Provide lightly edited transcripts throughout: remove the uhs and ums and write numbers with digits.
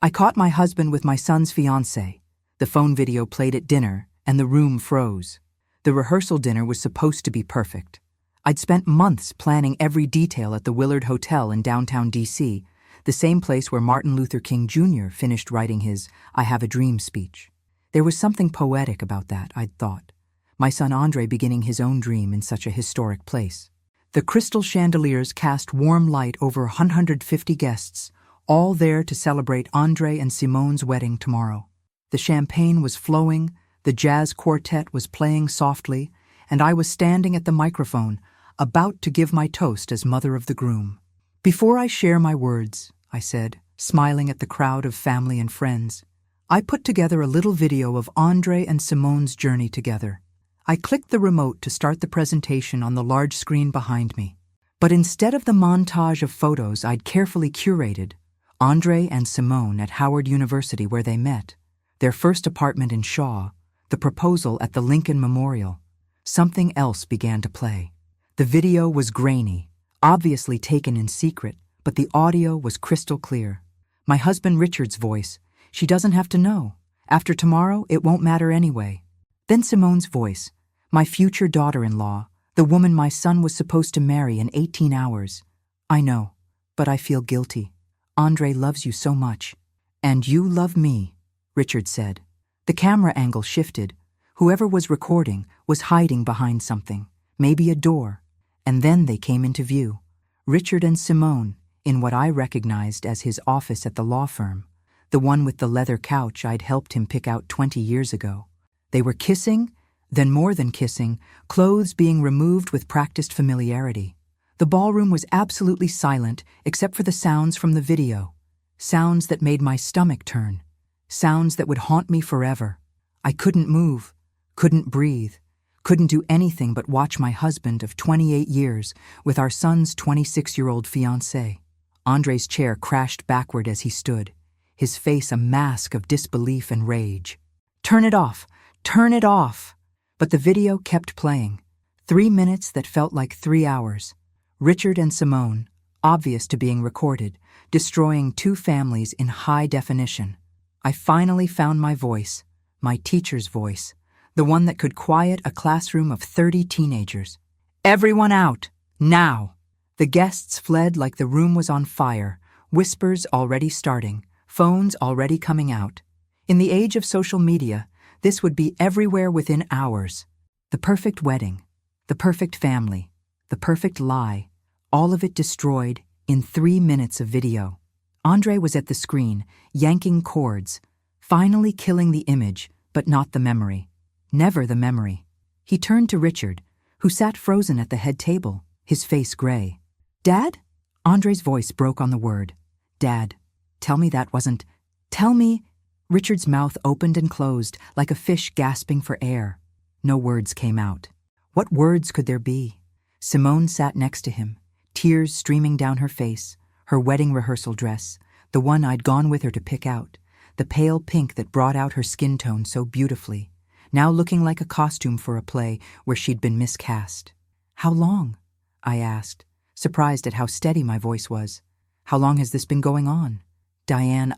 I caught my husband with my son's fiancée. The phone video played at dinner, and the room froze. The rehearsal dinner was supposed to be perfect. I'd spent months planning every detail at the Willard Hotel in downtown D.C., the same place where Martin Luther King Jr. finished writing his "I Have a Dream" speech. There was something poetic about that, I'd thought. My son Andre beginning his own dream in such a historic place. The crystal chandeliers cast warm light over 150 guests, all there to celebrate Andre and Simone's wedding tomorrow. The champagne was flowing, the jazz quartet was playing softly, and I was standing at the microphone, about to give my toast as mother of the groom. "Before I share my words," I said, smiling at the crowd of family and friends, "I put together a little video of Andre and Simone's journey together." I clicked the remote to start the presentation on the large screen behind me. But instead of the montage of photos I'd carefully curated, Andre and Simone at Howard University where they met, their first apartment in Shaw, the proposal at the Lincoln Memorial, something else began to play. The video was grainy, obviously taken in secret, but the audio was crystal clear. My husband Richard's voice, "She doesn't have to know. After tomorrow, it won't matter anyway." Then Simone's voice, "My future daughter-in-law, the woman my son was supposed to marry in 18 hours. I know, but I feel guilty. Andre loves you so much." "And you love me," Richard said. The camera angle shifted. Whoever was recording was hiding behind something, maybe a door. And then they came into view. Richard and Simone, in what I recognized as his office at the law firm, the one with the leather couch I'd helped him pick out 20 years ago. They were kissing, then more than kissing, clothes being removed with practiced familiarity. The ballroom was absolutely silent except for the sounds from the video. Sounds that made my stomach turn. Sounds that would haunt me forever. I couldn't move, couldn't breathe, couldn't do anything but watch my husband of 28 years with our son's 26-year-old fiancée. Andre's chair crashed backward as he stood, his face a mask of disbelief and rage. "Turn it off! Turn it off!" But the video kept playing. 3 minutes that felt like 3 hours. Richard and Simone, obvious to being recorded, destroying 2 families in high definition. I finally found my voice, my teacher's voice, the one that could quiet a classroom of 30 teenagers. "Everyone out! Now!" The guests fled like the room was on fire, whispers already starting, phones already coming out. In the age of social media, this would be everywhere within hours. The perfect wedding, the perfect family, the perfect lie, all of it destroyed in 3 minutes of video. Andre was at the screen, yanking cords, finally killing the image, but not the memory. Never the memory. He turned to Richard, who sat frozen at the head table, his face gray. "Dad?" Andre's voice broke on the word. "Dad, tell me that wasn't... Tell me..." Richard's mouth opened and closed like a fish gasping for air. No words came out. What words could there be? Simone sat next to him, tears streaming down her face, her wedding rehearsal dress, the one I'd gone with her to pick out, the pale pink that brought out her skin tone so beautifully, now looking like a costume for a play where she'd been miscast. "How long?" I asked, surprised at how steady my voice was. "How long has this been going on?" "Diane,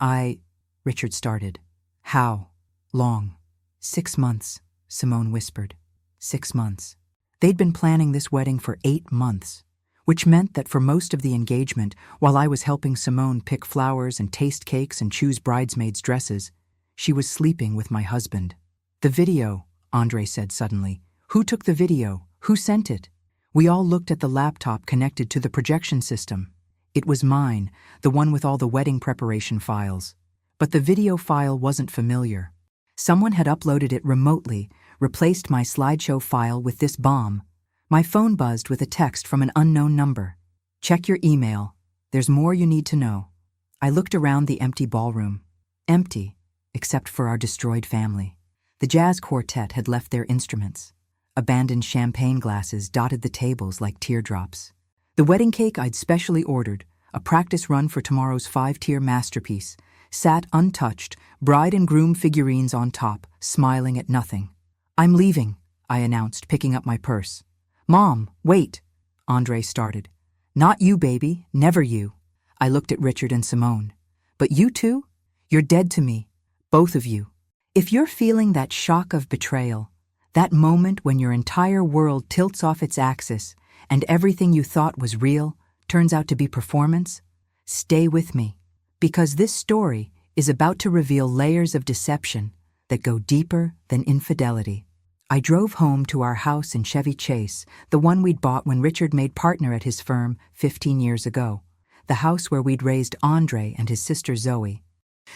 Richard started. "How long?" "6 months, Simone whispered. 6 months. They'd been planning this wedding for 8 months, which meant that for most of the engagement, while I was helping Simone pick flowers and taste cakes and choose bridesmaids' dresses, she was sleeping with my husband. "The video," Andre said suddenly. "Who took the video? Who sent it?" We all looked at the laptop connected to the projection system. It was mine, the one with all the wedding preparation files. But the video file wasn't familiar. Someone had uploaded it remotely, replaced my slideshow file with this bomb. My phone buzzed with a text from an unknown number. "Check your email. There's more you need to know." I looked around the empty ballroom. Empty, except for our destroyed family. The jazz quartet had left their instruments. Abandoned champagne glasses dotted the tables like teardrops. The wedding cake I'd specially ordered, a practice run for tomorrow's 5-tier masterpiece, sat untouched, bride and groom figurines on top, smiling at nothing. "I'm leaving," I announced, picking up my purse. "Mom, wait," Andre started. "Not you, baby, never you." I looked at Richard and Simone. "But you two? You're dead to me, both of you. If you're feeling that shock of betrayal, that moment when your entire world tilts off its axis and everything you thought was real turns out to be performance, stay with me, because this story is about to reveal layers of deception that go deeper than infidelity. I drove home to our house in Chevy Chase, the one we'd bought when Richard made partner at his firm 15 years ago, the house where we'd raised Andre and his sister Zoe,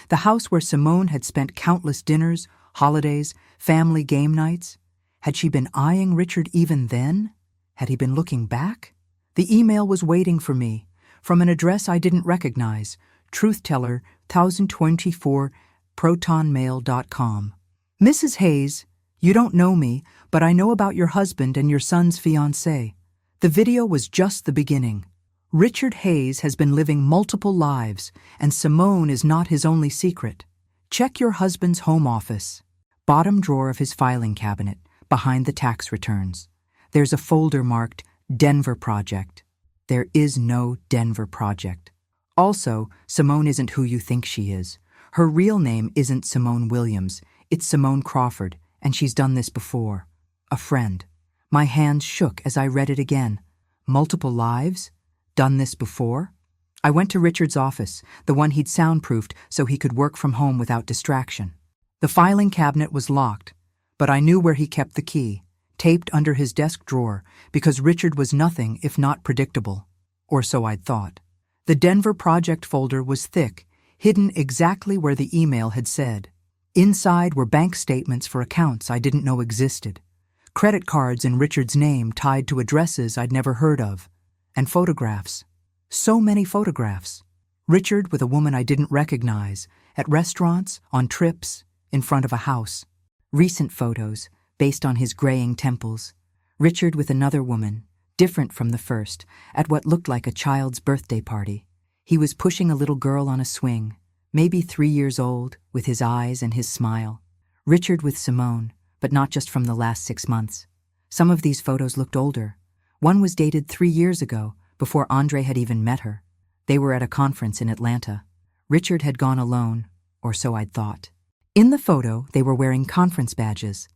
the house where Simone had spent countless dinners, holidays, family game nights. Had she been eyeing Richard even then? Had he been looking back? The email was waiting for me, from an address I didn't recognize, Truthteller, 1024, protonmail.com. Mrs. Hayes, you don't know me, but I know about your husband and your son's fiancée. The video was just the beginning. Richard Hayes has been living multiple lives, and Simone is not his only secret. Check your husband's home office. Bottom drawer of his filing cabinet, behind the tax returns. There's a folder marked Denver Project. There is no Denver Project. Also, Simone isn't who you think she is. Her real name isn't Simone Williams, it's Simone Crawford, and she's done this before. A friend. My hands shook as I read it again. Multiple lives? Done this before? I went to Richard's office, the one he'd soundproofed so he could work from home without distraction. The filing cabinet was locked, but I knew where he kept the key, taped under his desk drawer, because Richard was nothing if not predictable. Or so I'd thought. The Denver Project folder was thick, hidden exactly where the email had said. Inside were bank statements for accounts I didn't know existed, credit cards in Richard's name tied to addresses I'd never heard of, and photographs. So many photographs. Richard with a woman I didn't recognize, at restaurants, on trips, in front of a house. Recent photos, based on his graying temples. Richard with another woman, different from the first, at what looked like a child's birthday party. He was pushing a little girl on a swing, maybe 3 years old, with his eyes and his smile. Richard with Simone, but not just from the last 6 months. Some of these photos looked older. One was dated 3 years ago, before Andre had even met her. They were at a conference in Atlanta. Richard had gone alone, or so I'd thought. In the photo, they were wearing conference badges.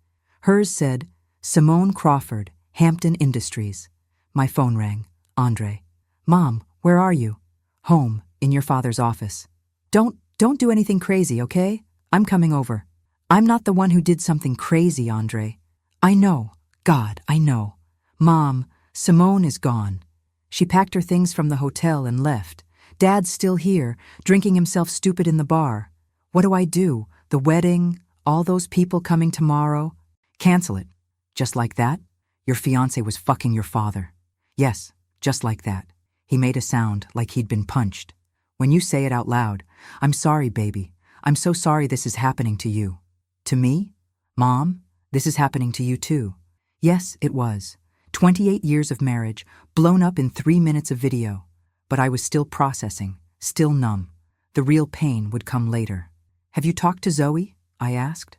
Hers said, Simone Crawford, Hampton Industries. My phone rang. Andre. Mom, where are you? Home, in your father's office. Don't do anything crazy, okay? I'm coming over. I'm not the one who did something crazy, Andre. I know. God, I know. Mom, Simone is gone. She packed her things from the hotel and left. Dad's still here, drinking himself stupid in the bar. What do I do? The wedding? All those people coming tomorrow? Cancel it. Just like that? Your fiancé was fucking your father. Yes, just like that. He made a sound like he'd been punched. When you say it out loud, I'm sorry, baby. I'm so sorry this is happening to you. To me? Mom, this is happening to you too. Yes, it was. 28 years of marriage, blown up in 3 minutes of video. But I was still processing, still numb. The real pain would come later. Have you talked to Zoe? I asked.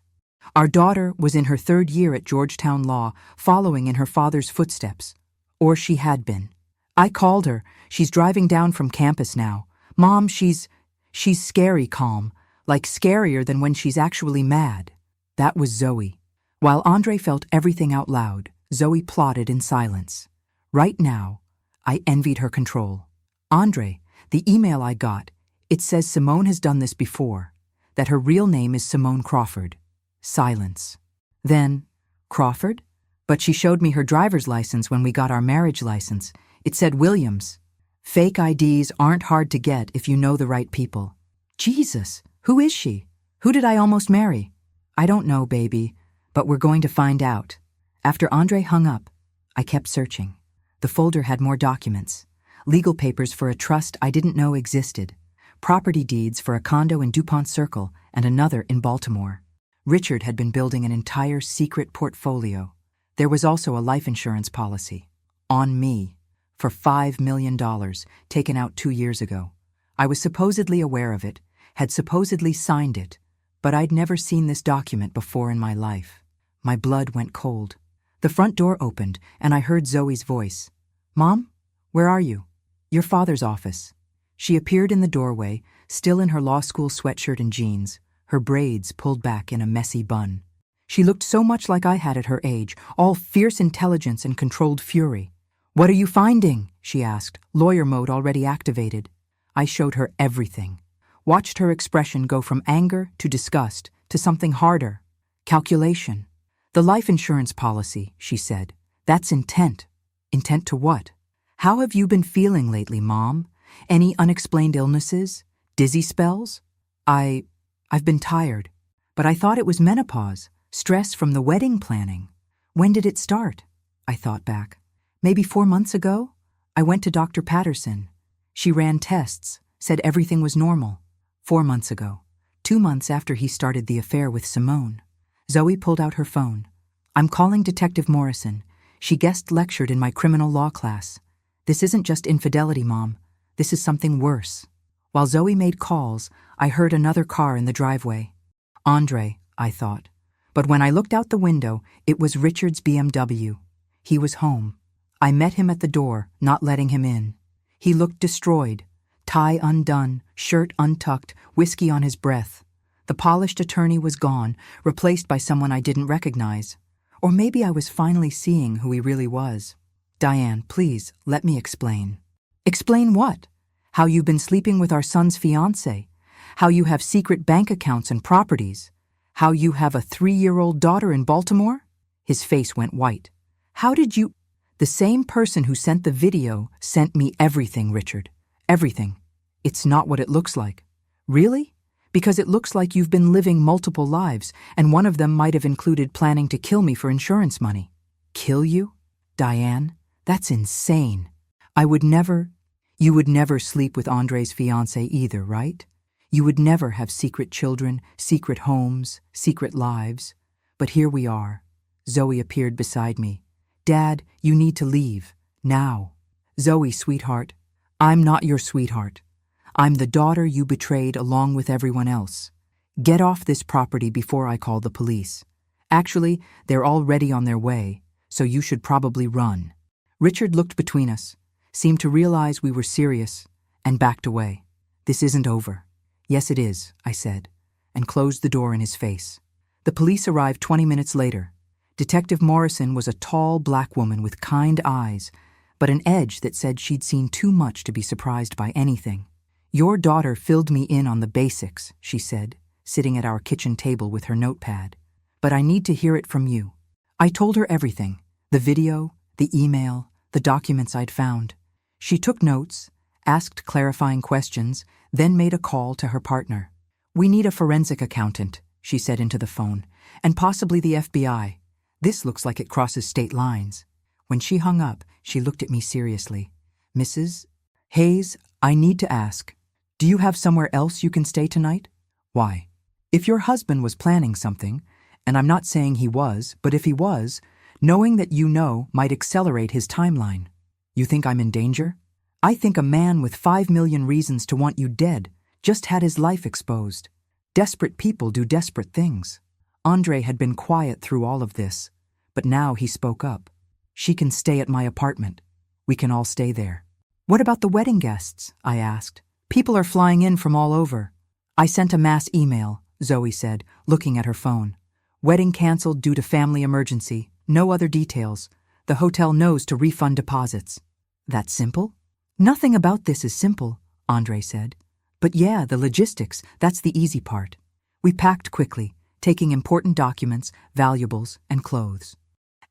Our daughter was in her 3rd year at Georgetown Law, following in her father's footsteps. Or she had been. I called her. She's driving down from campus now. Mom, she's scary calm, like scarier than when she's actually mad. That was Zoe. While Andre felt everything out loud, Zoe plotted in silence. Right now, I envied her control. Andre, the email I got, it says Simone has done this before, that her real name is Simone Crawford. Silence. Then, Crawford? But she showed me her driver's license when we got our marriage license. It said Williams. Fake IDs aren't hard to get if you know the right people. Jesus, who is she? Who did I almost marry? I don't know, baby, but we're going to find out. After Andre hung up, I kept searching. The folder had more documents. Legal papers for a trust I didn't know existed. Property deeds for a condo in DuPont Circle and another in Baltimore. Richard had been building an entire secret portfolio. There was also a life insurance policy. On me. For $5 million, taken out 2 years ago. I was supposedly aware of it, had supposedly signed it, but I'd never seen this document before in my life. My blood went cold. The front door opened, and I heard Zoe's voice. Mom, where are you? Your father's office. She appeared in the doorway, still in her law school sweatshirt and jeans, her braids pulled back in a messy bun. She looked so much like I had at her age, all fierce intelligence and controlled fury. "What are you finding?" she asked, lawyer mode already activated. I showed her everything. Watched her expression go from anger to disgust to something harder. Calculation. "The life insurance policy," she said. "That's intent." Intent to what? "How have you been feeling lately, Mom? Any unexplained illnesses? Dizzy spells?" I've been tired. But I thought it was menopause, stress from the wedding planning. "When did it start?" I thought back. "Maybe 4 months ago? I went to Dr. Patterson. She ran tests, said everything was normal. 4 months ago. 2 months after he started the affair with Simone." Zoe pulled out her phone. "I'm calling Detective Morrison. She guest lectured in my criminal law class. This isn't just infidelity, Mom. This is something worse." While Zoe made calls, I heard another car in the driveway. Andre, I thought. But when I looked out the window, it was Richard's BMW. He was home. I met him at the door, not letting him in. He looked destroyed. Tie undone, shirt untucked, whiskey on his breath. The polished attorney was gone, replaced by someone I didn't recognize. Or maybe I was finally seeing who he really was. "Diane, please, let me explain." "Explain what?" "How you've been sleeping with our son's fiancée. How you have secret bank accounts and properties. How you have a 3-year-old daughter in Baltimore?" His face went white. "How did you—" "The same person who sent the video sent me everything, Richard. Everything. It's not what it looks like." "Really? Because it looks like you've been living multiple lives, and one of them might have included planning to kill me for insurance money." "Kill you? Diane, that's insane. I would never—" "You would never sleep with Andre's fiancée either, right? You would never have secret children, secret homes, secret lives. But here we are." Zoe appeared beside me. "Dad, you need to leave. Now." "Zoe, sweetheart. I'm not your sweetheart. I'm the daughter you betrayed along with everyone else. Get off this property before I call the police. Actually, they're already on their way, so you should probably run." Richard looked between us, seemed to realize we were serious, and backed away. "This isn't over." "Yes, it is," I said, and closed the door in his face. The police arrived 20 minutes later. Detective Morrison was a tall black woman with kind eyes, but an edge that said she'd seen too much to be surprised by anything. "Your daughter filled me in on the basics," she said, sitting at our kitchen table with her notepad. "But I need to hear it from you." I told her everything, the video, the email, the documents I'd found. She took notes, asked clarifying questions, then made a call to her partner. "We need a forensic accountant," she said into the phone, "and possibly the FBI. This looks like it crosses state lines." When she hung up, she looked at me seriously. "Mrs. Hayes, I need to ask, do you have somewhere else you can stay tonight?" "Why?" "If your husband was planning something, and I'm not saying he was, but if he was, knowing that you know might accelerate his timeline." "You think I'm in danger?" "I think a man with 5 million reasons to want you dead just had his life exposed. Desperate people do desperate things." Andre had been quiet through all of this, but now he spoke up. "She can stay at my apartment. We can all stay there." "What about the wedding guests?" I asked. "People are flying in from all over." "I sent a mass email," Zoe said, looking at her phone. "Wedding canceled due to family emergency. No other details. The hotel knows to refund deposits." "That simple?" "Nothing about this is simple," Andre said. "But yeah, the logistics, that's the easy part." We packed quickly, taking important documents, valuables, and clothes.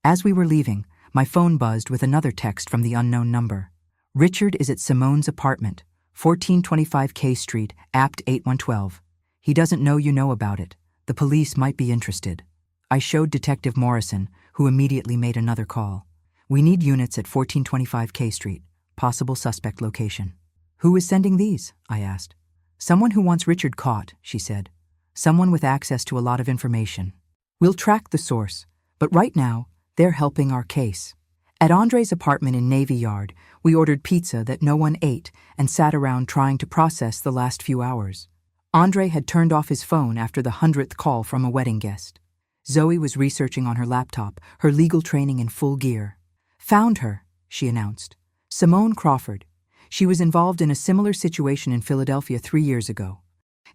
As we were leaving, my phone buzzed with another text from the unknown number. "Richard is at Simone's apartment, 1425 K Street, Apt 8112. He doesn't know you know about it. The police might be interested." I showed Detective Morrison, who immediately made another call. "We need units at 1425 K Street. Possible suspect location." "Who is sending these?" I asked. "Someone who wants Richard caught," she said. "Someone with access to a lot of information. We'll track the source, but right now, they're helping our case." At Andre's apartment in Navy Yard, we ordered pizza that no one ate and sat around trying to process the last few hours. Andre had turned off his phone after the 100th call from a wedding guest. Zoe was researching on her laptop, her legal training in full gear. "Found her," she announced. "Simone Crawford. She was involved in a similar situation in Philadelphia 3 years ago.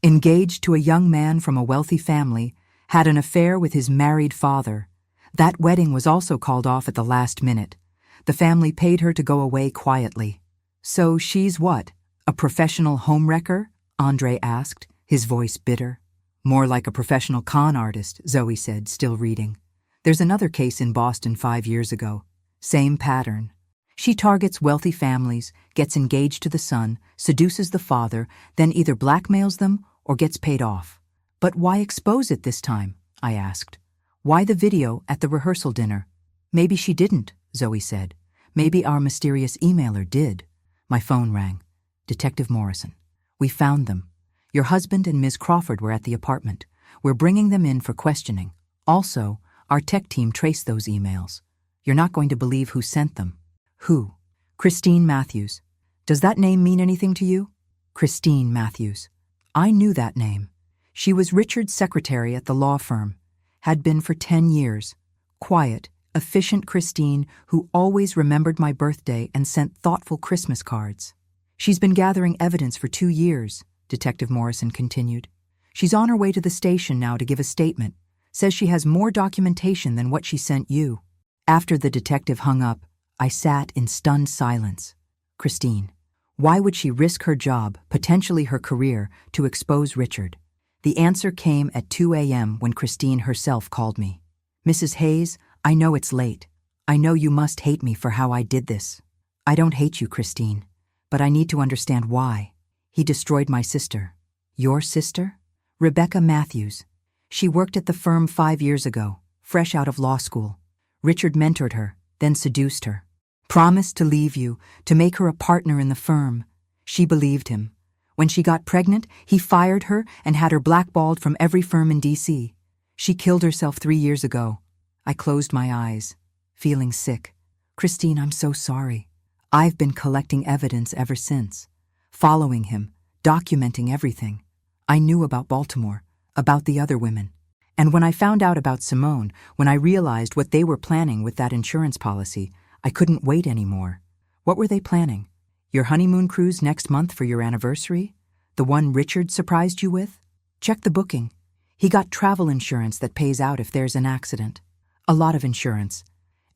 Engaged to a young man from a wealthy family, had an affair with his married father. That wedding was also called off at the last minute. The family paid her to go away quietly. So she's what, a professional homewrecker? Andre asked, his voice bitter. More like a professional con artist, Zoe said, still reading. There's another case in Boston 5 years ago. Same pattern. She targets wealthy families, gets engaged to the son, seduces the father, then either blackmails them or gets paid off. But why expose it this time? I asked. Why the video at the rehearsal dinner? Maybe she didn't, Zoe said. Maybe our mysterious emailer did. My phone rang. Detective Morrison. We found them. Your husband and Ms. Crawford were at the apartment. We're bringing them in for questioning. Also, our tech team traced those emails. You're not going to believe who sent them. Who? Christine Matthews. Does that name mean anything to you? Christine Matthews. I knew that name. She was Richard's secretary at the law firm. Had been for 10 years. Quiet, efficient Christine who always remembered my birthday and sent thoughtful Christmas cards. She's been gathering evidence for 2 years, Detective Morrison continued. She's on her way to the station now to give a statement. Says she has more documentation than what she sent you. After the detective hung up, I sat in stunned silence. Christine. Why would she risk her job, potentially her career, to expose Richard? The answer came at 2 a.m. when Christine herself called me. Mrs. Hayes, I know it's late. I know you must hate me for how I did this. I don't hate you, Christine, but I need to understand why. He destroyed my sister. Your sister? Rebecca Matthews. She worked at the firm 5 years ago, fresh out of law school. Richard mentored her, then seduced her. Promised to leave you, to make her a partner in the firm. She believed him. When she got pregnant, he fired her and had her blackballed from every firm in D.C. She killed herself 3 years ago. I closed my eyes, feeling sick. Christine, I'm so sorry. I've been collecting evidence ever since. Following him, documenting everything. I knew about Baltimore, about the other women. And when I found out about Simone, when I realized what they were planning with that insurance policy, I couldn't wait anymore. What were they planning? Your honeymoon cruise next month for your anniversary? The one Richard surprised you with? Check the booking. He got travel insurance that pays out if there's an accident. A lot of insurance.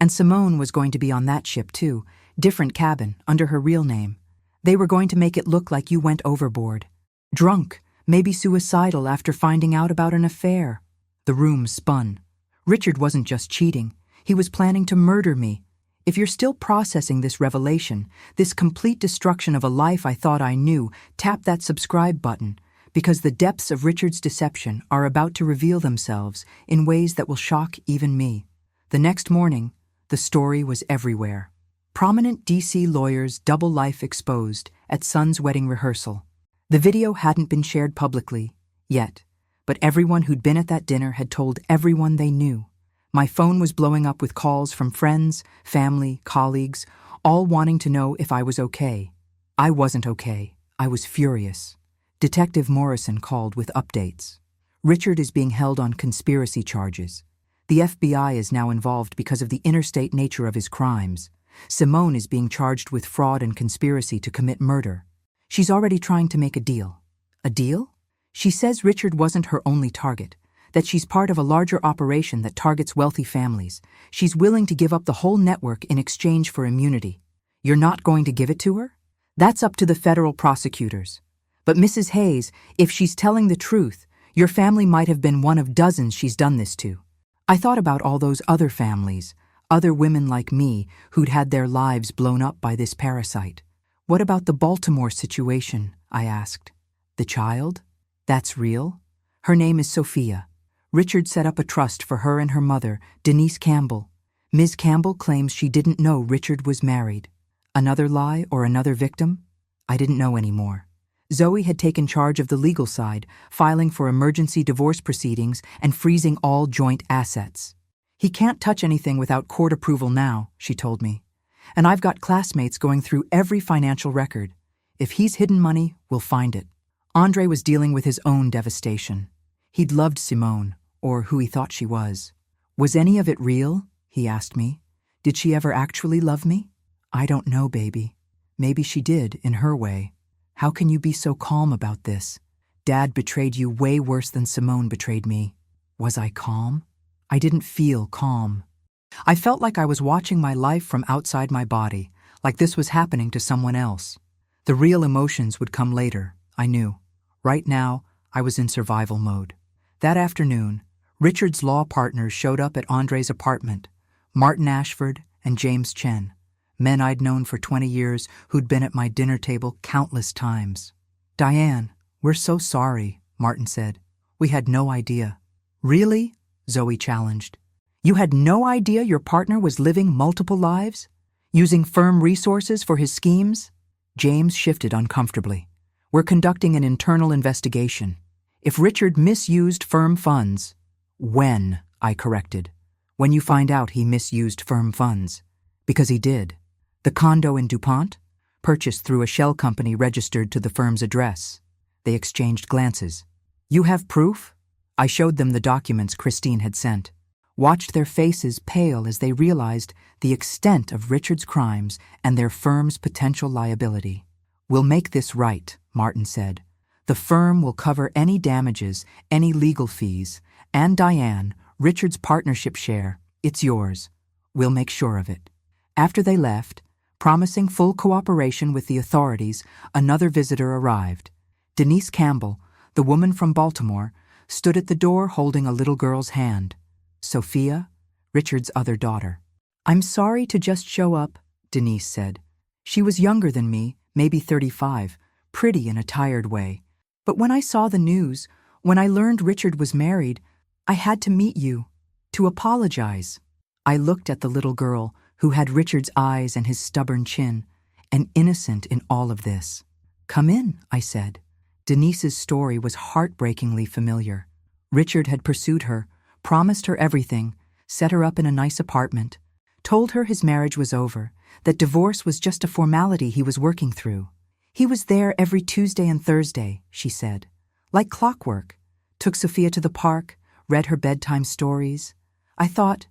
And Simone was going to be on that ship too, different cabin, under her real name. They were going to make it look like you went overboard. Drunk, maybe suicidal after finding out about an affair. The room spun. Richard wasn't just cheating. He was planning to murder me. If you're still processing this revelation, this complete destruction of a life I thought I knew, tap that subscribe button, because the depths of Richard's deception are about to reveal themselves in ways that will shock even me. The next morning, the story was everywhere. Prominent D.C. lawyers' double life exposed at son's wedding rehearsal. The video hadn't been shared publicly, yet, but everyone who'd been at that dinner had told everyone they knew. My phone was blowing up with calls from friends, family, colleagues, all wanting to know if I was okay. I wasn't okay. I was furious. Detective Morrison called with updates. Richard is being held on conspiracy charges. The FBI is now involved because of the interstate nature of his crimes. Simone is being charged with fraud and conspiracy to commit murder. She's already trying to make a deal. A deal? She says Richard wasn't her only target, that she's part of a larger operation that targets wealthy families. She's willing to give up the whole network in exchange for immunity. You're not going to give it to her? That's up to the federal prosecutors. But Mrs. Hayes, if she's telling the truth, your family might have been one of dozens she's done this to. I thought about all those other families, other women like me who'd had their lives blown up by this parasite. What about the Baltimore situation? I asked. The child? That's real? Her name is Sophia. Richard set up a trust for her and her mother, Denise Campbell. Ms. Campbell claims she didn't know Richard was married. Another lie or another victim? I didn't know anymore. Zoe had taken charge of the legal side, filing for emergency divorce proceedings and freezing all joint assets. He can't touch anything without court approval now, she told me. And I've got classmates going through every financial record. If he's hidden money, we'll find it. Andre was dealing with his own devastation. He'd loved Simone, or who he thought she was. Was any of it real? He asked me. Did she ever actually love me? I don't know, baby. Maybe she did, in her way. How can you be so calm about this? Dad betrayed you way worse than Simone betrayed me. Was I calm? I didn't feel calm. I felt like I was watching my life from outside my body, like this was happening to someone else. The real emotions would come later, I knew. Right now, I was in survival mode. That afternoon, Richard's law partners showed up at Andre's apartment, Martin Ashford and James Chen, men I'd known for 20 years who'd been at my dinner table countless times. "Diane, we're so sorry," Martin said. "We had no idea." "Really?" Zoe challenged. "You had no idea your partner was living multiple lives? Using firm resources for his schemes?" James shifted uncomfortably. "We're conducting an internal investigation. If Richard misused firm funds—" "When," I corrected. "When you find out he misused firm funds." "Because he did. The condo in DuPont? Purchased through a shell company registered to the firm's address." They exchanged glances. "You have proof?" I showed them the documents Christine had sent. Watched their faces pale as they realized the extent of Richard's crimes and their firm's potential liability. "We'll make this right," Martin said. "The firm will cover any damages, any legal fees, and Diane, Richard's partnership share, it's yours. We'll make sure of it." After they left, promising full cooperation with the authorities, another visitor arrived. Denise Campbell, the woman from Baltimore, stood at the door holding a little girl's hand. Sophia, Richard's other daughter. "I'm sorry to just show up," Denise said. She was younger than me, maybe 35, pretty in a tired way. "But when I saw the news, when I learned Richard was married, I had to meet you, to apologize." I looked at the little girl, who had Richard's eyes and his stubborn chin, an innocent in all of this. "Come in," I said. Denise's story was heartbreakingly familiar. Richard had pursued her, promised her everything, set her up in a nice apartment, told her his marriage was over, that divorce was just a formality he was working through. "He was there every Tuesday and Thursday," she said. "Like clockwork. Took Sophia to the park, read her bedtime stories. I thought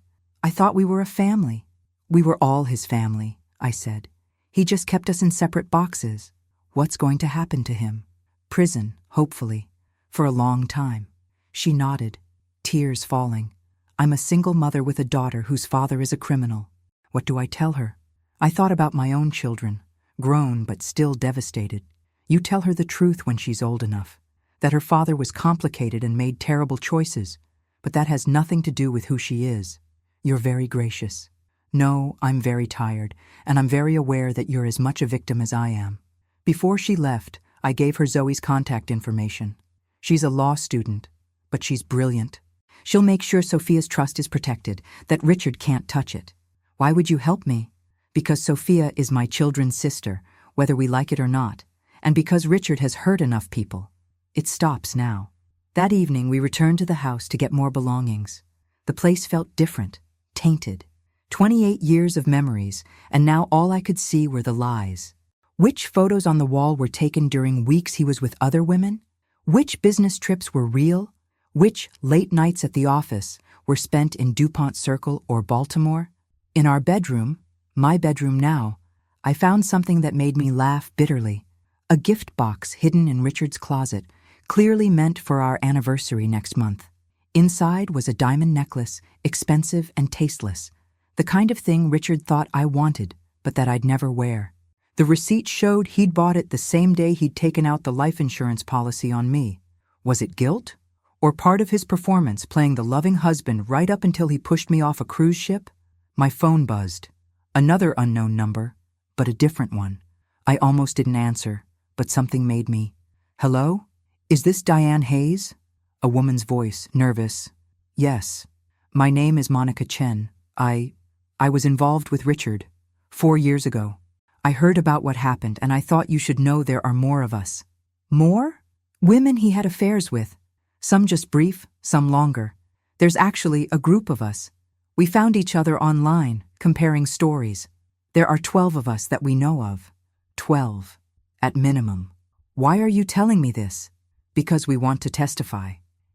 we were a family." "We were all his family," I said. "He just kept us in separate boxes. What's going to happen to him? Prison, hopefully, for a long time." She nodded, tears falling. "I'm a single mother with a daughter whose father is a criminal. What do I tell her?" I thought about my own children, grown but still devastated. You tell her the truth when she's old enough, that her father was complicated and made terrible choices, but that has nothing to do with who she is. You're very gracious. "No, I'm very tired, and I'm very aware that you're as much a victim as I am." Before she left, I gave her Zoe's contact information. She's a law student, but she's brilliant. She'll make sure Sophia's trust is protected, that Richard can't touch it. "Why would you help me?" "Because Sophia is my children's sister, whether we like it or not, and because Richard has hurt enough people. It stops now." That evening we returned to the house to get more belongings. The place felt different, tainted. 28 years of memories, and now all I could see were the lies. Which photos on the wall were taken during weeks he was with other women? Which business trips were real? Which late nights at the office were spent in DuPont Circle or Baltimore? In our bedroom, my bedroom now, I found something that made me laugh bitterly. A gift box hidden in Richard's closet, clearly meant for our anniversary next month. Inside was a diamond necklace, expensive and tasteless, the kind of thing Richard thought I wanted, but that I'd never wear. The receipt showed he'd bought it the same day he'd taken out the life insurance policy on me. Was it guilt? Or part of his performance playing the loving husband right up until he pushed me off a cruise ship? My phone buzzed. Another unknown number, but a different one. I almost didn't answer, but something made me. "Hello? Is this Diane Hayes?" A woman's voice, nervous. "Yes. My name is Monica Chen. I was involved with Richard 4 years ago. I heard about what happened, and I thought you should know there are more of us." "More?" "Women he had affairs with. Some just brief, some longer. There's actually a group of us. We found each other online, comparing stories. There are 12 of us that we know of. 12, at minimum." "Why are you telling me this?" "Because we want to testify.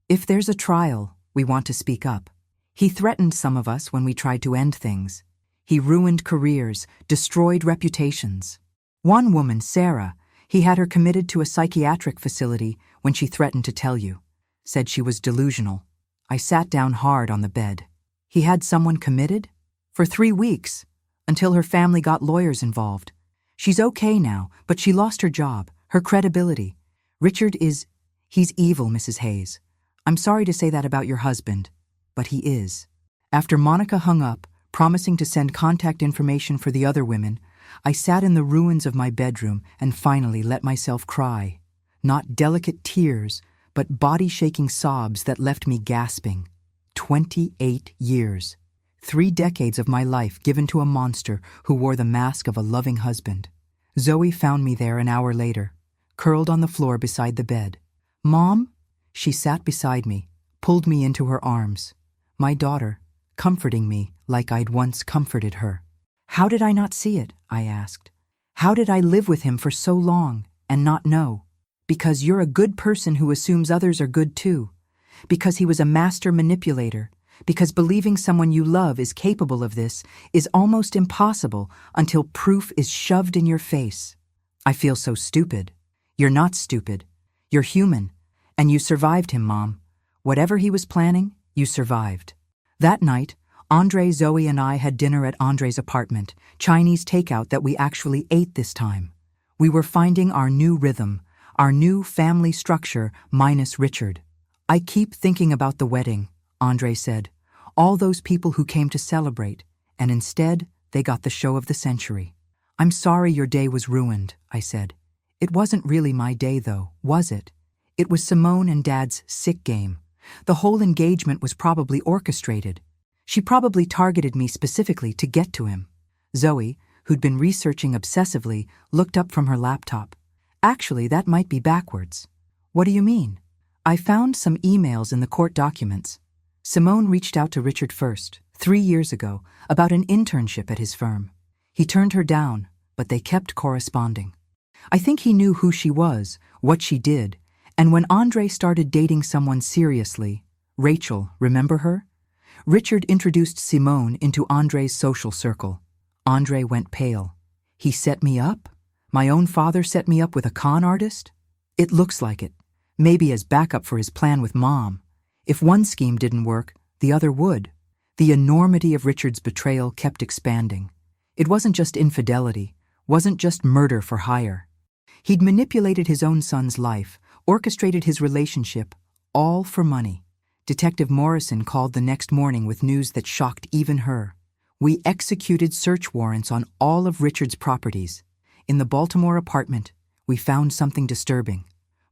If there's a trial, we want to speak up. He threatened some of us when we tried to end things. He ruined careers, destroyed reputations. One woman, Sarah, he had her committed to a psychiatric facility when she threatened to tell you. Said she was delusional. I sat down hard on the bed. He had someone committed? For 3 weeks, until her family got lawyers involved. She's okay now, but she lost her job, her credibility. He's evil, Mrs. Hayes. I'm sorry to say that about your husband, but he is. After Monica hung up, promising to send contact information for the other women, I sat in the ruins of my bedroom and finally let myself cry. Not delicate tears, but body-shaking sobs that left me gasping. 28 years. 3 decades of my life given to a monster who wore the mask of a loving husband. Zoe found me there an hour later, curled on the floor beside the bed. "Mom?" She sat beside me, pulled me into her arms. My daughter, comforting me like I'd once comforted her. "How did I not see it?" I asked. "How did I live with him for so long and not know? Because you're a good person who assumes others are good too. Because he was a master manipulator. Because believing someone you love is capable of this is almost impossible until proof is shoved in your face. I feel so stupid." "You're not stupid. You're human. And you survived him, Mom. Whatever he was planning, you survived." That night, Andre, Zoe, and I had dinner at Andre's apartment, Chinese takeout that we actually ate this time. We were finding our new rhythm, our new family structure minus Richard. "I keep thinking about the wedding," Andre said. "All those people who came to celebrate, and instead they got the show of the century." "I'm sorry your day was ruined," I said. "It wasn't really my day though, was it? It was Simone and Dad's sick game. The whole engagement was probably orchestrated. She probably targeted me specifically to get to him." Zoe, who'd been researching obsessively, looked up from her laptop. "Actually, that might be backwards." "What do you mean?" "I found some emails in the court documents. Simone reached out to Richard first, 3 years ago, about an internship at his firm. He turned her down, but they kept corresponding. I think he knew who she was, what she did, and when Andre started dating someone seriously, Rachel, remember her? Richard introduced Simone into Andre's social circle. Andre went pale. He set me up? My own father set me up with a con artist? It looks like it. Maybe as backup for his plan with Mom. If one scheme didn't work, the other would. The enormity of Richard's betrayal kept expanding. It wasn't just infidelity, wasn't just murder for hire. He'd manipulated his own son's life, orchestrated his relationship, all for money. Detective Morrison called the next morning with news that shocked even her. We executed search warrants on all of Richard's properties. In the Baltimore apartment, we found something disturbing.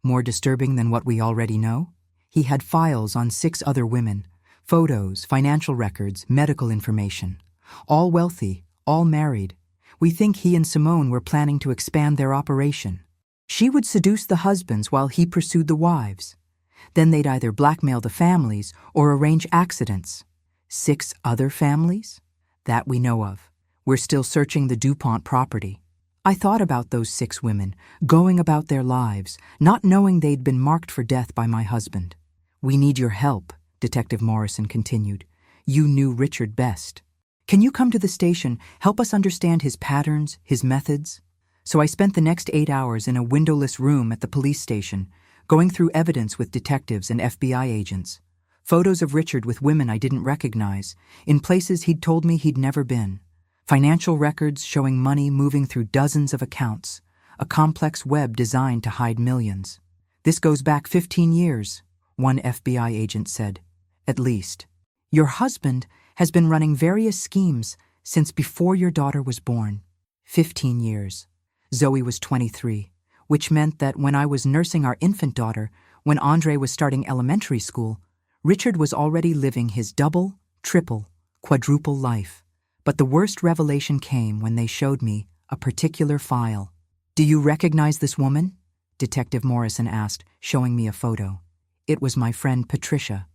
More disturbing than what we already know? He had files on 6 other women, photos, financial records, medical information. All wealthy, all married. We think he and Simone were planning to expand their operation. She would seduce the husbands while he pursued the wives. Then they'd either blackmail the families or arrange accidents. 6 other families? That we know of. We're still searching the DuPont property. I thought about those 6 women, going about their lives, not knowing they'd been marked for death by my husband. "We need your help," Detective Morrison continued. "You knew Richard best. Can you come to the station, help us understand his patterns, his methods?" So I spent the next 8 hours in a windowless room at the police station, going through evidence with detectives and FBI agents. Photos of Richard with women I didn't recognize, in places he'd told me he'd never been. Financial records showing money moving through dozens of accounts, a complex web designed to hide millions. "This goes back 15 years, one FBI agent said. "At least. Your husband has been running various schemes since before your daughter was born. 15 years. Zoe was 23, which meant that when I was nursing our infant daughter, when Andre was starting elementary school, Richard was already living his double, triple, quadruple life. But the worst revelation came when they showed me a particular file. "Do you recognize this woman?" Detective Morrison asked, showing me a photo. It was my friend Patricia.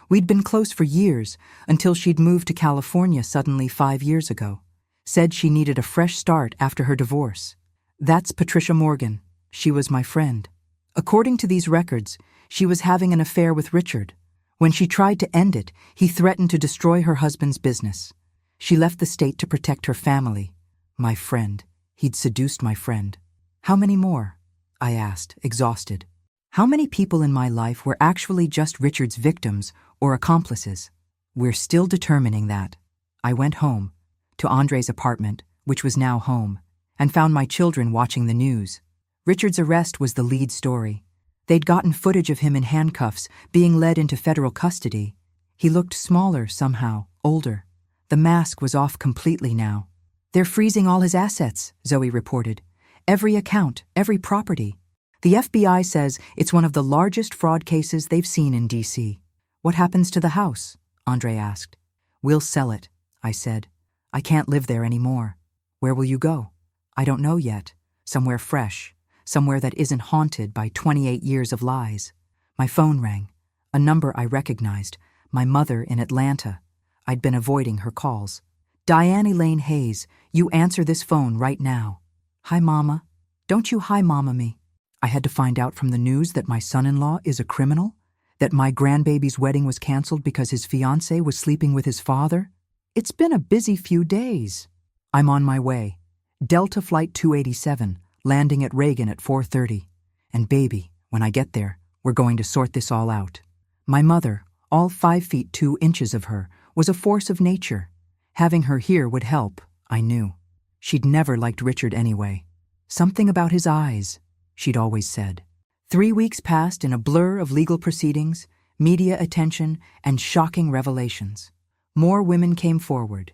We'd been close for years, until she'd moved to California suddenly 5 years ago. Said she needed a fresh start after her divorce. "That's Patricia Morgan. She was my friend. According to these records, she was having an affair with Richard. When she tried to end it, he threatened to destroy her husband's business. She left the state to protect her family. My friend. He'd seduced my friend. How many more? I asked, exhausted. How many people in my life were actually just Richard's victims or accomplices? We're still determining that. I went home, to Andre's apartment, which was now home, and found my children watching the news. Richard's arrest was the lead story. They'd gotten footage of him in handcuffs, being led into federal custody. He looked smaller somehow, older. The mask was off completely now. They're freezing all his assets, Zoe reported. Every account, every property. The FBI says it's one of the largest fraud cases they've seen in D.C. What happens to the house? Andre asked. We'll sell it, I said. I can't live there anymore. Where will you go? I don't know yet. Somewhere fresh. Somewhere that isn't haunted by 28 years of lies. My phone rang. A number I recognized. My mother in Atlanta. I'd been avoiding her calls. Diane Elaine Hayes, you answer this phone right now. Hi, Mama. Don't you hi, Mama me. I had to find out from the news that my son-in-law is a criminal? That my grandbaby's wedding was canceled because his fiancée was sleeping with his father? It's been a busy few days. I'm on my way. Delta Flight 287, landing at Reagan at 4:30. And baby, when I get there, we're going to sort this all out. My mother, all 5 feet 2 inches of her, was a force of nature. Having her here would help, I knew. She'd never liked Richard anyway. Something about his eyes, she'd always said. 3 weeks passed in a blur of legal proceedings, media attention, and shocking revelations. More women came forward.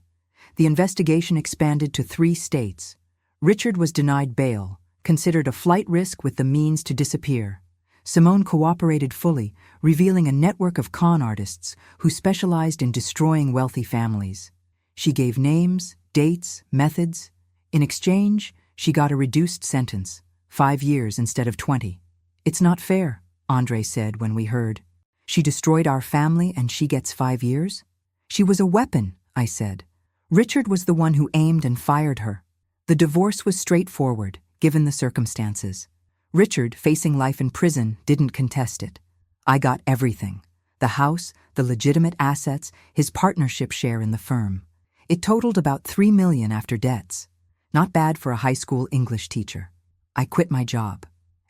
The investigation expanded to 3 states. Richard was denied bail, considered a flight risk with the means to disappear. Simone cooperated fully, revealing a network of con artists who specialized in destroying wealthy families. She gave names, dates, methods. In exchange, she got a reduced sentence, 5 years instead of 20. It's not fair, Andre said when we heard. She destroyed our family and she gets 5 years? She was a weapon, I said. Richard was the one who aimed and fired her. The divorce was straightforward, given the circumstances. Richard, facing life in prison, didn't contest it. I got everything. The house, the legitimate assets, his partnership share in the firm. It totaled about $3 million after debts. Not bad for a high school English teacher. I quit my job.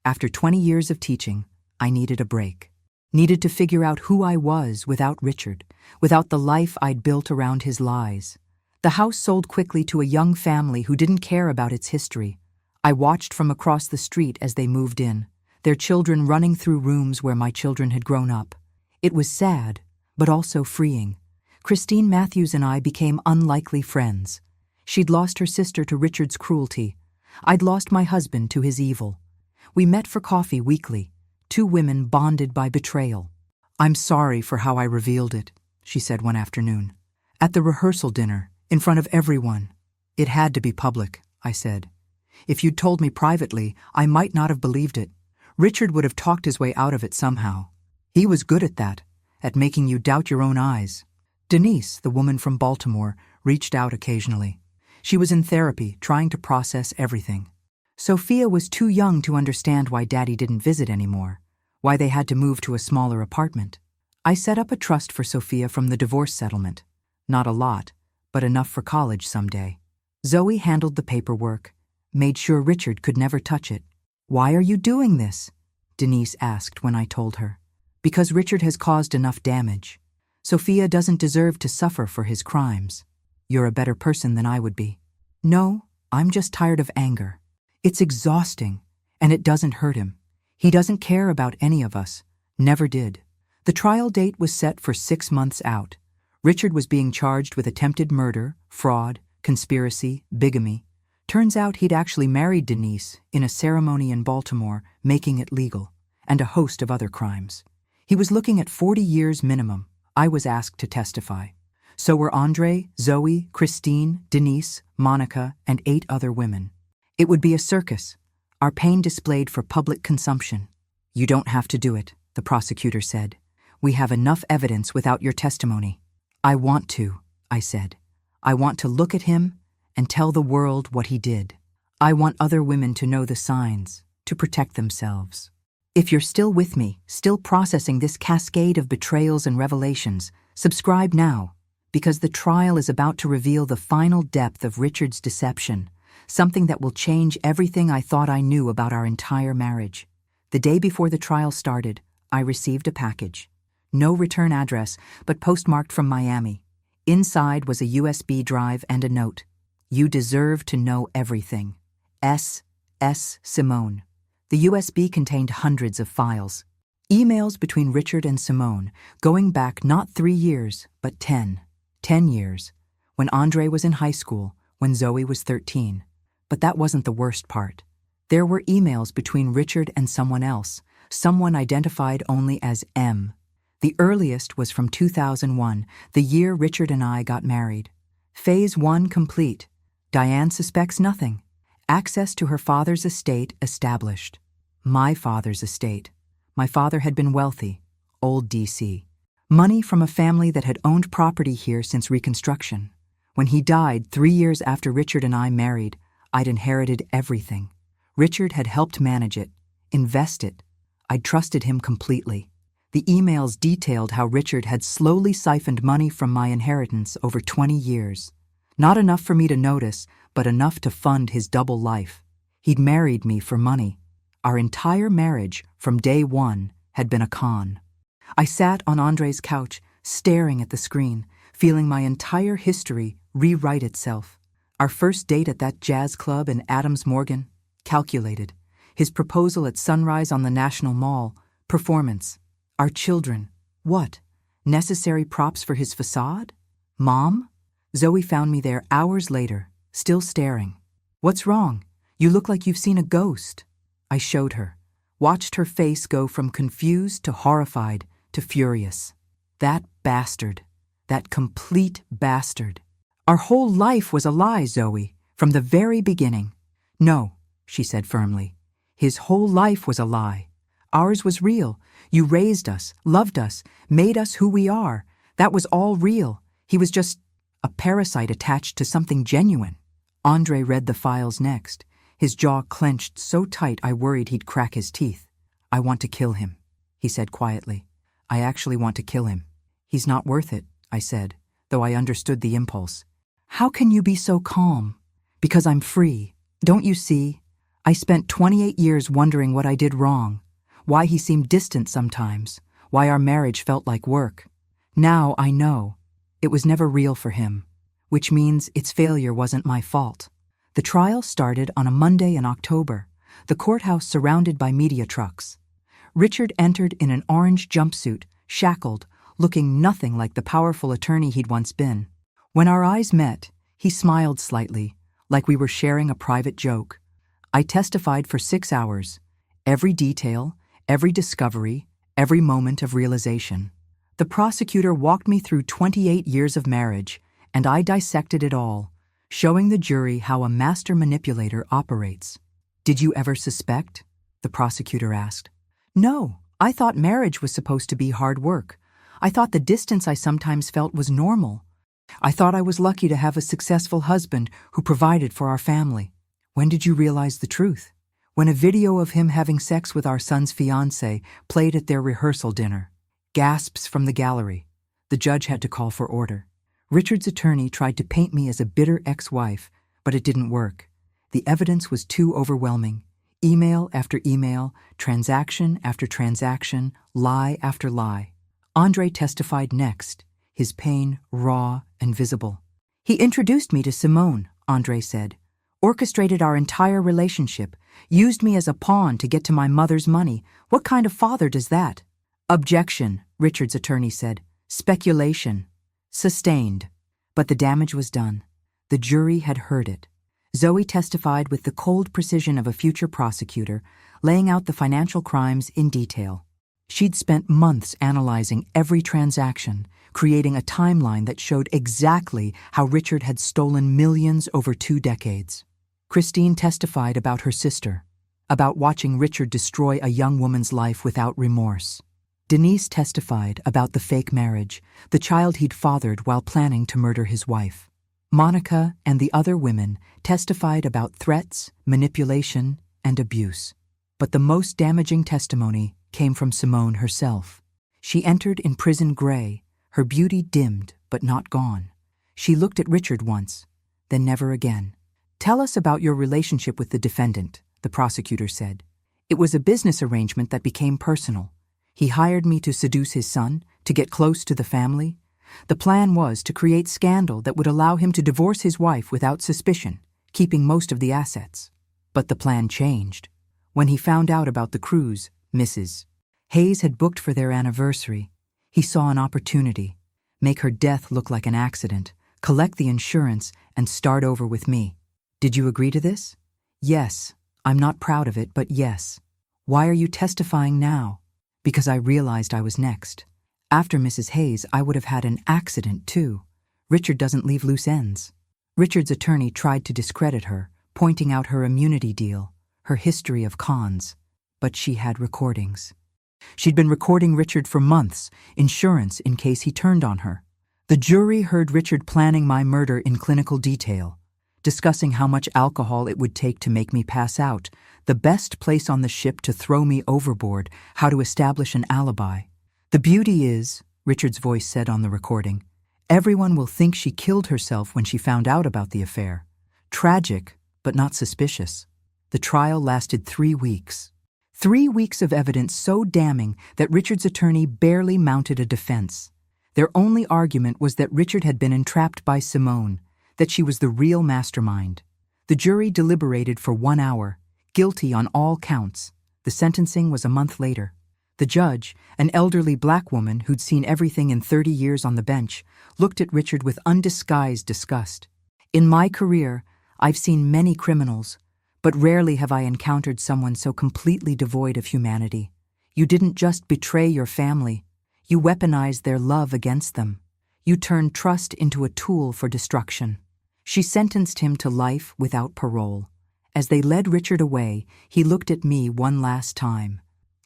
After 20 years of teaching, I needed a break. Needed to figure out who I was without Richard, without the life I'd built around his lies. The house sold quickly to a young family who didn't care about its history. I watched from across the street as they moved in, their children running through rooms where my children had grown up. It was sad, but also freeing. Christine Matthews and I became unlikely friends. She'd lost her sister to Richard's cruelty. I'd lost my husband to his evil. We met for coffee weekly, 2 women bonded by betrayal. I'm sorry for how I revealed it, she said one afternoon. At the rehearsal dinner, in front of everyone. It had to be public, I said. If you'd told me privately, I might not have believed it. Richard would have talked his way out of it somehow. He was good at that, at making you doubt your own eyes. Denise, the woman from Baltimore, reached out occasionally. She was in therapy, trying to process everything. Sophia was too young to understand why Daddy didn't visit anymore, why they had to move to a smaller apartment. I set up a trust for Sophia from the divorce settlement. Not a lot, but enough for college someday. Zoe handled the paperwork, made sure Richard could never touch it. Why are you doing this? Denise asked when I told her. Because Richard has caused enough damage. Sophia doesn't deserve to suffer for his crimes. You're a better person than I would be. No, I'm just tired of anger. It's exhausting, and it doesn't hurt him. He doesn't care about any of us. Never did. The trial date was set for 6 months out. Richard was being charged with attempted murder, fraud, conspiracy, bigamy. Turns out he'd actually married Denise in a ceremony in Baltimore, making it legal, and a host of other crimes. He was looking at 40 years minimum. I was asked to testify. So were Andre, Zoe, Christine, Denise, Monica, and 8 other women. It would be a circus, our pain displayed for public consumption. You don't have to do it, the prosecutor said. We have enough evidence without your testimony. I want to, I said. I want to look at him and tell the world what he did. I want other women to know the signs, to protect themselves. If you're still with me, still processing this cascade of betrayals and revelations, subscribe now, because the trial is about to reveal the final depth of Richard's deception, something that will change everything I thought I knew about our entire marriage. The day before the trial started, I received a package. No return address, but postmarked from Miami. Inside was a USB drive and a note. You deserve to know everything. S. Simone. The USB contained hundreds of files. Emails between Richard and Simone, going back not 3 years, but 10. 10 years. When Andre was in high school, when Zoe was 13. But that wasn't the worst part. There were emails between Richard and someone else, someone identified only as M. The earliest was from 2001, the year Richard and I got married. Phase 1 complete. Diane suspects nothing. Access to her father's estate established. My father's estate. My father had been wealthy. Old DC. Money from a family that had owned property here since Reconstruction. When he died 3 years after Richard and I married, I'd inherited everything. Richard had helped manage it, invest it. I'd trusted him completely. The emails detailed how Richard had slowly siphoned money from my inheritance over 20 years. Not enough for me to notice, but enough to fund his double life. He'd married me for money. Our entire marriage, from day one, had been a con. I sat on Andre's couch, staring at the screen, feeling my entire history rewrite itself. Our first date at that jazz club in Adams Morgan, calculated. His proposal at sunrise on the National Mall, performance. Our children, what? Necessary props for his facade? Mom? Zoe found me there hours later, still staring. What's wrong? You look like you've seen a ghost. I showed her, watched her face go from confused to horrified to furious. That bastard. That complete bastard. Our whole life was a lie, Zoe, from the very beginning. No, she said firmly. His whole life was a lie. Ours was real. You raised us, loved us, made us who we are. That was all real. He was just a parasite attached to something genuine. Andre read the files next. His jaw clenched so tight I worried he'd crack his teeth. I want to kill him, he said quietly. I actually want to kill him. He's not worth it, I said, though I understood the impulse. How can you be so calm? Because I'm free. Don't you see? I spent 28 years wondering what I did wrong, why he seemed distant sometimes, why our marriage felt like work. Now I know. It was never real for him, which means its failure wasn't my fault. The trial started on a Monday in October, the courthouse surrounded by media trucks. Richard entered in an orange jumpsuit, shackled, looking nothing like the powerful attorney he'd once been. When our eyes met, he smiled slightly, like we were sharing a private joke. I testified for 6 hours. Every detail, every discovery, every moment of realization. The prosecutor walked me through 28 years of marriage, and I dissected it all, showing the jury how a master manipulator operates. Did you ever suspect? The prosecutor asked. No, I thought marriage was supposed to be hard work. I thought the distance I sometimes felt was normal. I thought I was lucky to have a successful husband who provided for our family. When did you realize the truth? When a video of him having sex with our son's fiancée played at their rehearsal dinner. Gasps from the gallery. The judge had to call for order. Richard's attorney tried to paint me as a bitter ex-wife, but it didn't work. The evidence was too overwhelming. Email after email, transaction after transaction, lie after lie. Andre testified next, his pain raw and visible. He introduced me to Simone, Andre said, orchestrated our entire relationship, used me as a pawn to get to my mother's money. What kind of father does that? Objection, Richard's attorney said. Speculation. Sustained. But the damage was done. The jury had heard it. Zoe testified with the cold precision of a future prosecutor, laying out the financial crimes in detail. She'd spent months analyzing every transaction, creating a timeline that showed exactly how Richard had stolen millions over 2 decades. Christine testified about her sister, about watching Richard destroy a young woman's life without remorse. Denise testified about the fake marriage, the child he'd fathered while planning to murder his wife. Monica and the other women testified about threats, manipulation, and abuse. But the most damaging testimony came from Simone herself. She entered in prison gray, her beauty dimmed but not gone. She looked at Richard once, then never again. Tell us about your relationship with the defendant, the prosecutor said. It was a business arrangement that became personal. He hired me to seduce his son, to get close to the family. The plan was to create scandal that would allow him to divorce his wife without suspicion, keeping most of the assets. But the plan changed. When he found out about the cruise, Mrs. Hayes had booked for their anniversary. He saw an opportunity. Make her death look like an accident, collect the insurance, and start over with me. Did you agree to this? Yes. I'm not proud of it, but yes. Why are you testifying now? Because I realized I was next. After Mrs. Hayes, I would have had an accident too. Richard doesn't leave loose ends. Richard's attorney tried to discredit her, pointing out her immunity deal, her history of cons. But she had recordings. She'd been recording Richard for months, insurance in case he turned on her. The jury heard Richard planning my murder in clinical detail, discussing how much alcohol it would take to make me pass out, the best place on the ship to throw me overboard, how to establish an alibi. The beauty is, Richard's voice said on the recording, everyone will think she killed herself when she found out about the affair. Tragic, but not suspicious. The trial lasted 3 weeks. 3 weeks of evidence so damning that Richard's attorney barely mounted a defense. Their only argument was that Richard had been entrapped by Simone, that she was the real mastermind. The jury deliberated for 1 hour, guilty on all counts. The sentencing was a month later. The judge, an elderly black woman who'd seen everything in 30 years on the bench, looked at Richard with undisguised disgust. In my career, I've seen many criminals, but rarely have I encountered someone so completely devoid of humanity. You didn't just betray your family, you weaponized their love against them. You turned trust into a tool for destruction. She sentenced him to life without parole. As they led Richard away, he looked at me one last time.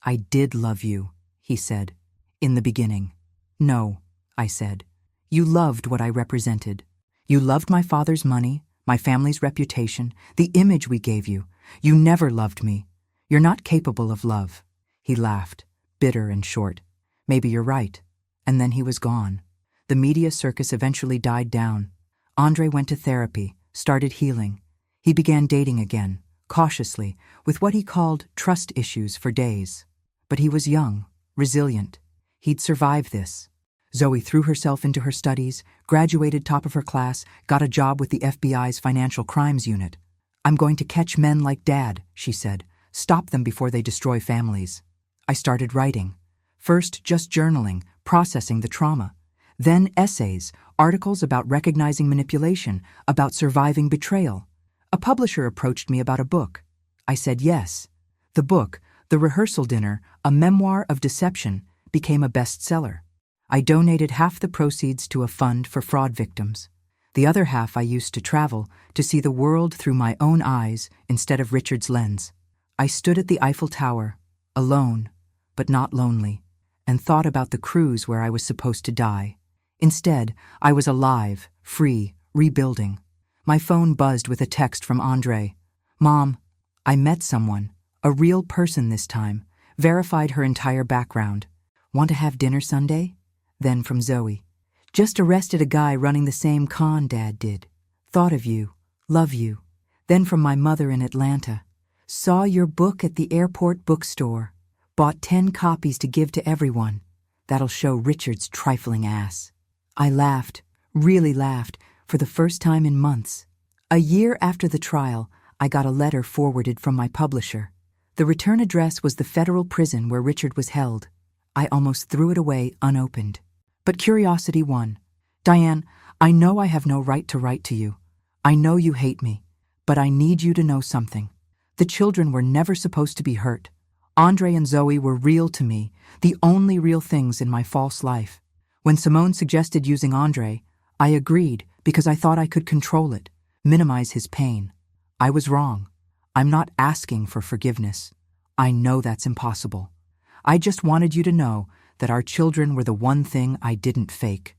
I did love you, he said. In the beginning. No, I said. You loved what I represented. You loved my father's money, my family's reputation, the image we gave you. You never loved me. You're not capable of love. He laughed, bitter and short. Maybe you're right. And then he was gone. The media circus eventually died down. Andre went to therapy, started healing. He began dating again, cautiously, with what he called trust issues for days. But he was young, resilient. He'd survive this. Zoe threw herself into her studies, graduated top of her class, got a job with the FBI's Financial Crimes Unit. I'm going to catch men like Dad, she said. Stop them before they destroy families. I started writing. First, just journaling, processing the trauma. Then essays, articles about recognizing manipulation, about surviving betrayal. A publisher approached me about a book. I said yes. The book, The Rehearsal Dinner, a memoir of deception, became a bestseller. I donated half the proceeds to a fund for fraud victims. The other half I used to travel, to see the world through my own eyes instead of Richard's lens. I stood at the Eiffel Tower, alone, but not lonely, and thought about the cruise where I was supposed to die. Instead, I was alive, free, rebuilding. My phone buzzed with a text from Andre. Mom, I met someone, a real person this time, verified her entire background. Want to have dinner Sunday? Then from Zoe. Just arrested a guy running the same con Dad did. Thought of you. Love you. Then from my mother in Atlanta. Saw your book at the airport bookstore. Bought 10 copies to give to everyone. That'll show Richard's trifling ass. I laughed, really laughed, for the first time in months. A year after the trial, I got a letter forwarded from my publisher. The return address was the federal prison where Richard was held. I almost threw it away unopened. But curiosity won. Diane, I know I have no right to write to you. I know you hate me, but I need you to know something. The children were never supposed to be hurt. Andre and Zoe were real to me, the only real things in my false life. When Simone suggested using Andre, I agreed because I thought I could control it, minimize his pain. I was wrong. I'm not asking for forgiveness. I know that's impossible. I just wanted you to know that our children were the one thing I didn't fake.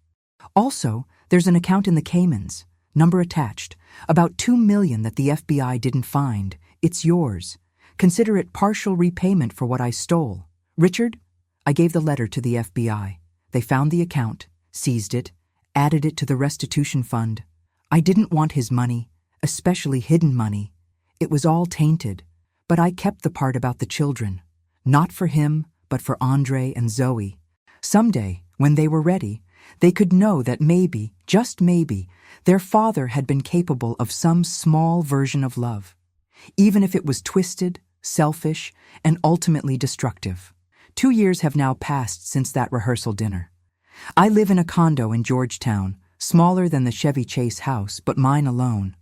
Also, there's an account in the Caymans, number attached, about $2 million that the FBI didn't find. It's yours. Consider it partial repayment for what I stole. Richard? I gave the letter to the FBI. They found the account, seized it, added it to the restitution fund. I didn't want his money, especially hidden money. It was all tainted, but I kept the part about the children. Not for him, but for Andre and Zoe. Someday, when they were ready, they could know that maybe, just maybe, their father had been capable of some small version of love, even if it was twisted, selfish, and ultimately destructive. 2 years have now passed since that rehearsal dinner. I live in a condo in Georgetown, smaller than the Chevy Chase house, but mine alone.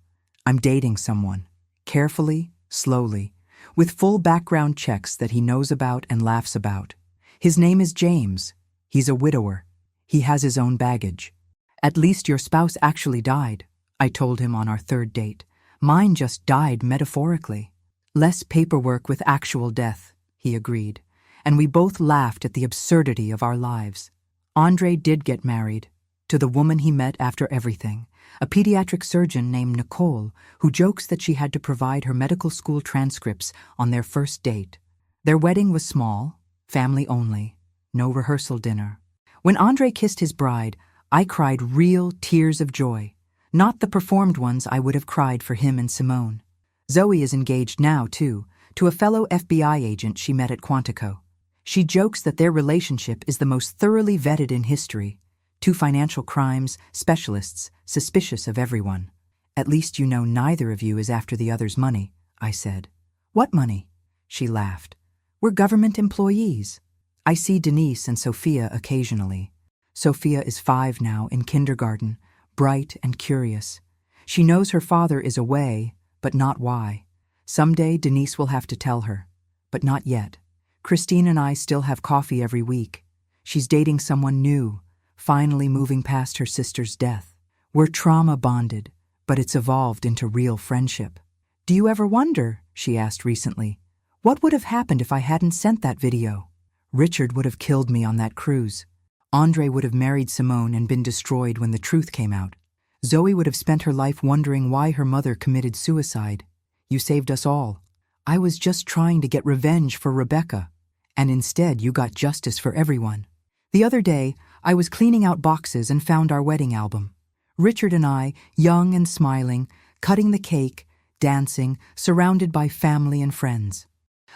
I'm dating someone, carefully, slowly, with full background checks that he knows about and laughs about. His name is James. He's a widower. He has his own baggage. At least your spouse actually died, I told him on our third date. Mine just died metaphorically. Less paperwork with actual death, he agreed, and we both laughed at the absurdity of our lives. Andre did get married, to the woman he met after everything, a pediatric surgeon named Nicole, who jokes that she had to provide her medical school transcripts on their first date. Their wedding was small, family only, no rehearsal dinner. When Andre kissed his bride, I cried real tears of joy, not the performed ones I would have cried for him and Simone. Zoe is engaged now, too, to a fellow FBI agent she met at Quantico. She jokes that their relationship is the most thoroughly vetted in history. 2 financial crimes specialists, suspicious of everyone. At least you know neither of you is after the other's money, I said. What money? She laughed. We're government employees. I see Denise and Sophia occasionally. Sophia is 5 now, in kindergarten, bright and curious. She knows her father is away, but not why. Someday Denise will have to tell her, but not yet. Christine and I still have coffee every week. She's dating someone new, finally moving past her sister's death. We're trauma bonded, but it's evolved into real friendship. Do you ever wonder, she asked recently, what would have happened if I hadn't sent that video? Richard would have killed me on that cruise. Andre would have married Simone and been destroyed when the truth came out. Zoe would have spent her life wondering why her mother committed suicide. You saved us all. I was just trying to get revenge for Rebecca, and instead you got justice for everyone. The other day, I was cleaning out boxes and found our wedding album. Richard and I, young and smiling, cutting the cake, dancing, surrounded by family and friends.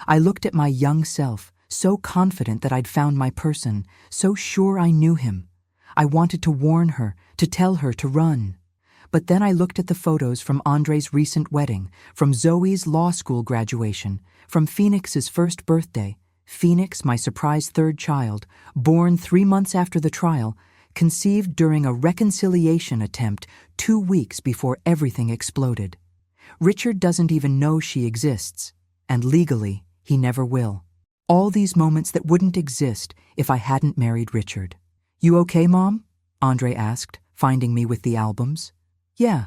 I looked at my young self, so confident that I'd found my person, so sure I knew him. I wanted to warn her, to tell her to run. But then I looked at the photos from Andre's recent wedding, from Zoe's law school graduation, from Phoenix's first birthday. Phoenix, my surprise 3rd child, born 3 months after the trial, conceived during a reconciliation attempt 2 weeks before everything exploded. Richard doesn't even know she exists, and legally, he never will. All these moments that wouldn't exist if I hadn't married Richard. You okay, Mom? Andre asked, finding me with the albums. Yeah,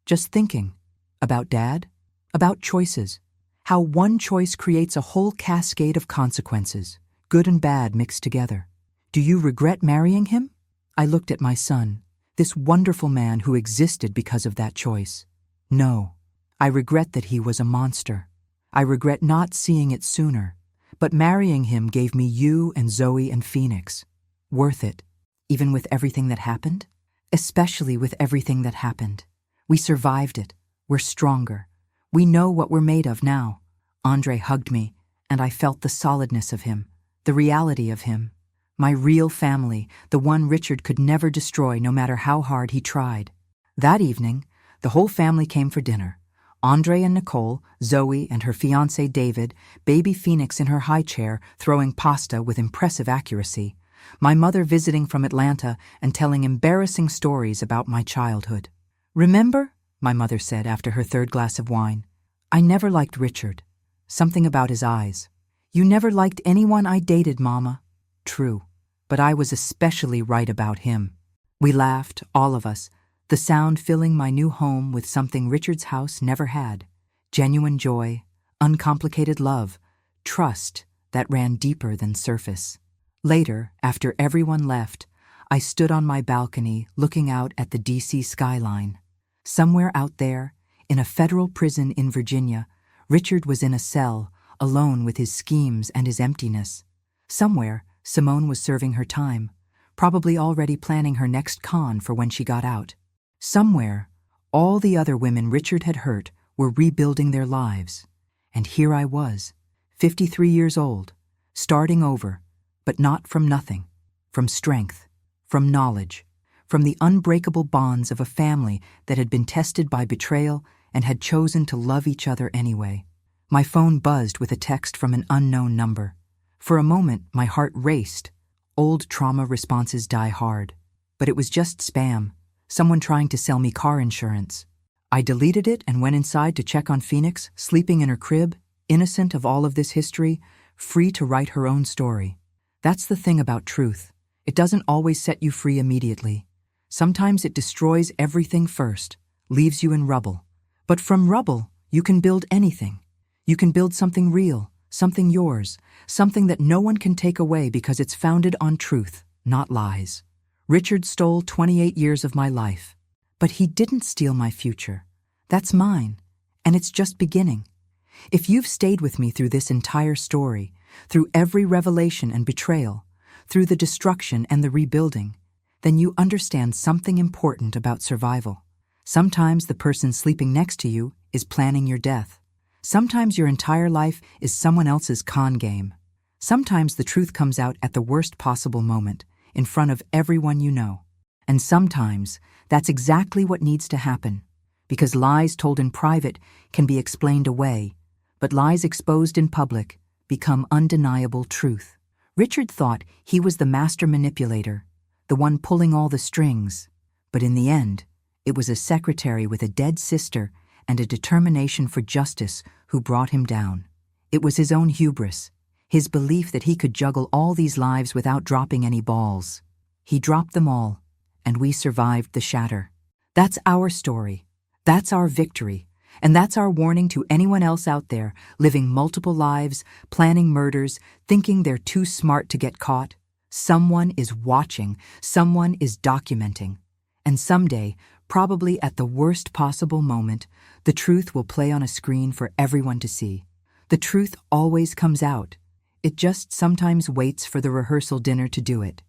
just thinking. About Dad? About choices. How one choice creates a whole cascade of consequences, good and bad mixed together. Do you regret marrying him? I looked at my son, this wonderful man who existed because of that choice. No, I regret that he was a monster. I regret not seeing it sooner. But marrying him gave me you and Zoe and Phoenix. Worth it, even with everything that happened? Especially with everything that happened. We survived it. We're stronger. We know what we're made of now. Andre hugged me, and I felt the solidness of him, the reality of him. My real family, the one Richard could never destroy no matter how hard he tried. That evening, the whole family came for dinner. Andre and Nicole, Zoe and her fiancé David, baby Phoenix in her high chair, throwing pasta with impressive accuracy, my mother visiting from Atlanta and telling embarrassing stories about my childhood. Remember, my mother said after her 3rd glass of wine, I never liked Richard. Something about his eyes. You never liked anyone I dated, Mama. True, but I was especially right about him. We laughed, all of us, the sound filling my new home with something Richard's house never had. Genuine joy, uncomplicated love, trust that ran deeper than surface. Later, after everyone left, I stood on my balcony looking out at the DC skyline. Somewhere out there, in a federal prison in Virginia, Richard was in a cell, alone with his schemes and his emptiness. Somewhere, Simone was serving her time, probably already planning her next con for when she got out. Somewhere, All the other women Richard had hurt were rebuilding their lives. And here I was, 53 years old, starting over, but not from nothing, from strength, from knowledge, from the unbreakable bonds of a family that had been tested by betrayal and had chosen to love each other anyway. My phone buzzed with a text from an unknown number. For a moment, my heart raced. Old trauma responses die hard. But it was just spam, someone trying to sell me car insurance. I deleted it and went inside to check on Phoenix, sleeping in her crib, innocent of all of this history, free to write her own story. That's the thing about truth. It doesn't always set you free immediately. Sometimes it destroys everything first, leaves you in rubble. But from rubble, you can build anything. You can build something real, something yours, something that no one can take away because it's founded on truth, not lies. Richard stole 28 years of my life. But he didn't steal my future. That's mine, and it's just beginning. If you've stayed with me through this entire story, through every revelation and betrayal, through the destruction and the rebuilding, then you understand something important about survival. Sometimes the person sleeping next to you is planning your death. Sometimes your entire life is someone else's con game. Sometimes the truth comes out at the worst possible moment, in front of everyone you know. And sometimes that's exactly what needs to happen, because lies told in private can be explained away, but lies exposed in public become undeniable truth. Richard thought he was the master manipulator, the one pulling all the strings, but in the end, it was a secretary with a dead sister and a determination for justice who brought him down. It was his own hubris, his belief that he could juggle all these lives without dropping any balls. He dropped them all, and we survived the shatter. That's our story. That's our victory. And that's our warning to anyone else out there living multiple lives, planning murders, thinking they're too smart to get caught. Someone is watching. Someone is documenting. And someday, probably at the worst possible moment, the truth will play on a screen for everyone to see. The truth always comes out. It just sometimes waits for the rehearsal dinner to do it.